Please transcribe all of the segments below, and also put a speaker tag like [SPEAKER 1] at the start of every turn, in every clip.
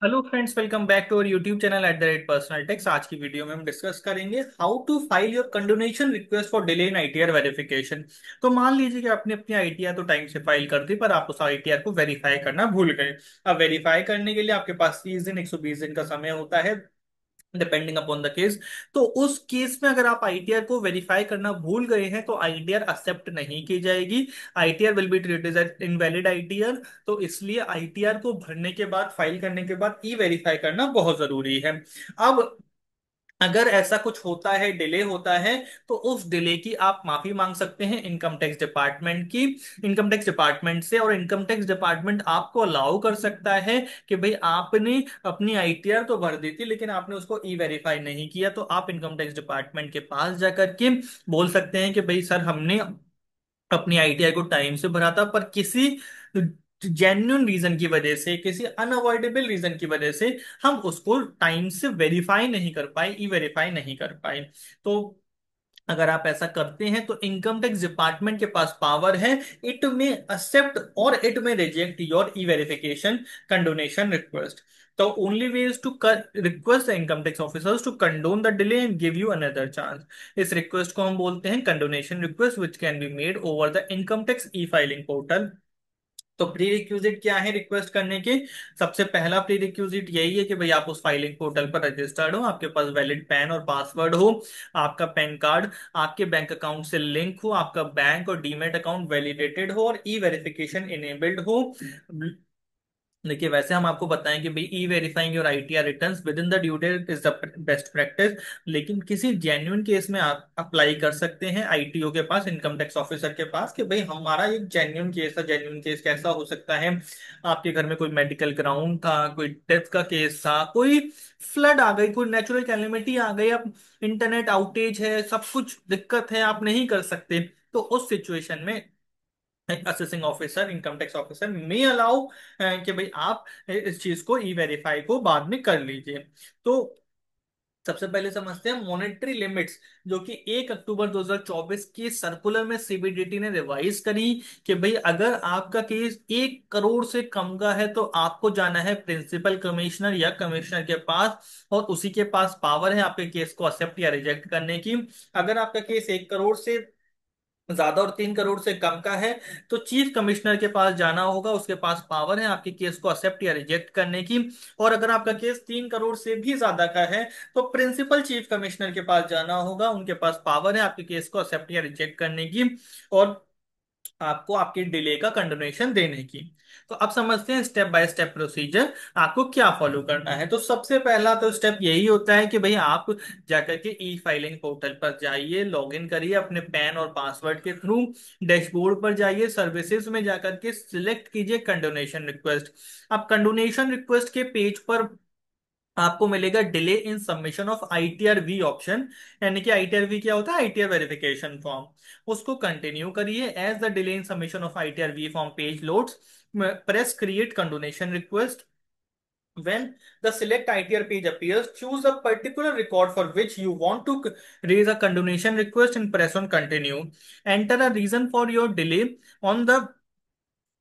[SPEAKER 1] Hello friends, welcome back to our YouTube channel @personal tax. आज की video में हम डिस्कस करेंगे how to file your condonation request for delay in ITR verification. तो मान लीजिए कि आपने अपनी आईटीआर तो टाइम से फाइल कर दी, पर आप उस आईटीआर को वेरीफाई करना भूल गए। अब वेरीफाई करने के लिए आपके पास 30 दिन 120 दिन का समय होता है, डिपेंडिंग अपॉन द केस। तो उस केस में अगर आप आईटीआर को वेरीफाई करना भूल गए हैं तो आईटीआर एक्सेप्ट नहीं की जाएगी। ITR will be treated as invalid ITR. तो इसलिए आईटीआर को भरने के बाद, फाइल करने के बाद ई वेरीफाई करना बहुत जरूरी है। अब अगर ऐसा कुछ होता है, डिले होता है, तो उस डिले की आप माफी मांग सकते हैं इनकम टैक्स डिपार्टमेंट की, इनकम टैक्स डिपार्टमेंट से। और इनकम टैक्स डिपार्टमेंट आपको अलाउ कर सकता है कि भाई आपने अपनी आईटीआर तो भर दी थी लेकिन आपने उसको ई वेरीफाई नहीं किया, तो आप इनकम टैक्स डिपार्टमेंट के पास जाकर के बोल सकते हैं कि भाई सर, हमने अपनी आईटीआई को टाइम से भरा था, पर किसी जेन्युइन रीजन की वजह से, किसी अनअवॉइडेबल रीजन की वजह से हम उसको टाइम से वेरीफाई नहीं कर पाए, ई वेरीफाई नहीं कर पाए। तो अगर आप ऐसा करते हैं तो इनकम टैक्स डिपार्टमेंट के पास पावर है, इट में एक्सेप्ट और it may reject your e verification condonation request. तो only way is to request the income tax officers to condone the delay and give you another chance. इस request को हम बोलते हैं condonation request, which can be made over the income tax e filing portal. तो prerequisite क्या है request करने के? सबसे पहला प्री रिक्विजिट यही है कि भाई आप उस फाइलिंग पोर्टल पर रजिस्टर्ड हो, आपके पास वैलिड पैन और पासवर्ड हो, आपका पैन कार्ड आपके बैंक अकाउंट से लिंक हो, आपका बैंक और डीमेट अकाउंट वैलिडेटेड हो और ई वेरिफिकेशन इनेबल्ड हो। देखिए, वैसे हम आपको बताएं कि भाई e verifying your ITR returns within the due date is the best practice. लेकिन किसी जेन्युइन केस में आप अप्लाई कर सकते हैं आईटीओ के पास, इनकम टैक्स ऑफिसर के पास, कि भाई हमारा एक जेन्युइन केस है। जेन्युइन केस कैसा हो सकता है? आपके घर में कोई मेडिकल ग्राउंड था, कोई डेथ का केस था, कोई फ्लड आ गई, कोई नेचुरल कैलेमिटी आ गई, अब इंटरनेट आउटेज है, सब कुछ दिक्कत है, आप नहीं कर सकते। तो उस सिचुएशन में assessing officer, income tax officer मे अलाउ कि भाई आप इस चीज को ई वेरीफाई को बाद में कर लीजिए। तो सबसे पहले समझते हैं मॉनेटरी लिमिट्स, जो कि 1 अक्टूबर 2024 की सर्कुलर में सीबीडीटी ने रिवाइज करी कि भाई अगर आपका केस 1 करोड़ से कम का है तो आपको जाना है प्रिंसिपल कमिश्नर या कमिश्नर के पास, और उसी के पास पावर है आपके केस को एक्सेप्ट या रिजेक्ट करने की। अगर आपका केस 1 करोड़ से ज्यादा और 3 करोड़ से कम का है तो चीफ कमिश्नर के पास जाना होगा, उसके पास पावर है आपके केस को एक्सेप्ट या रिजेक्ट करने की। और अगर आपका केस 3 करोड़ से भी ज्यादा का है तो प्रिंसिपल चीफ कमिश्नर के पास जाना होगा, उनके पास पावर है आपके केस को एक्सेप्ट या रिजेक्ट करने की और आपको आपके डिले का कंडोनेशन देने की। तो अब समझते हैं स्टेप बाय स्टेप प्रोसीजर आपको क्या फॉलो करना है। तो सबसे पहला तो स्टेप यही होता है कि भाई आप जाकर के ई फाइलिंग पोर्टल पर जाइए, लॉगिन करिए अपने पैन और पासवर्ड के थ्रू, डैशबोर्ड पर जाइए, सर्विसेज में जाकर के सिलेक्ट कीजिए कंडोनेशन रिक्वेस्ट। अब कंडोनेशन रिक्वेस्ट के पेज पर आपको मिलेगा delay in submission of ITR V option. यानी कि आईटीआर वी क्या होता है? ITR verification form. उसको कंटिन्यू करिए। As the delay in submission of ITR V form page loads, press create condonation request. When the select ITR page appears, choose a particular record for which you want to raise a condonation request and press on continue. Enter a reason for your delay on the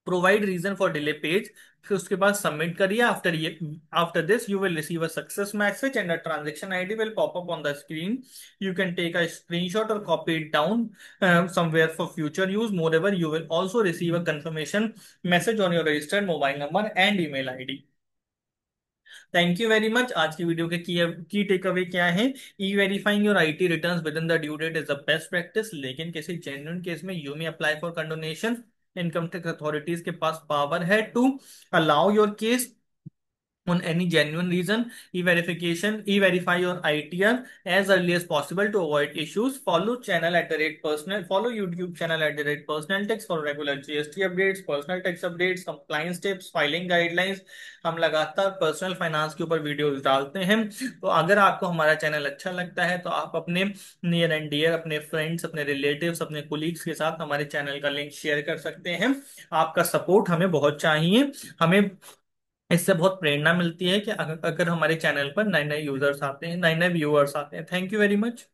[SPEAKER 1] provide reason for delay page. फिर उसके बाद submit करिए। After this you will receive a success message and a transaction ID will pop up on the screen. You can take a screenshot और copy it down somewhere for future use. Moreover you will also receive a confirmation message on your registered mobile number and email ID. Thank you very much. आज की video के की takeaway क्या है? E verifying your IT returns within the due date is the best practice, लेकिन किसी जेन्युइन case में you may apply for condonation. Income tax authorities के पास पावर है to allow your case on any genuine reason. E-verify your ITR as early as possible to avoid issues. Follow YouTube channel @personal tax for regular GST updates, personal tax updates, compliance tips, filing guidelines। हम लगातार personal finance के ऊपर videos डालते हैं। तो अगर आपको हमारा चैनल अच्छा लगता है तो आप अपने नियर एंड डियर, अपने फ्रेंड्स, अपने रिलेटिव्स, अपने कोलीग्स के साथ हमारे चैनल का लिंक शेयर कर सकते हैं। आपका सपोर्ट हमें बहुत चाहिए। हमें इससे बहुत प्रेरणा मिलती है कि अगर हमारे चैनल पर नए नए यूजर्स आते हैं, नए नए व्यूअर्स आते हैं। Thank you very much.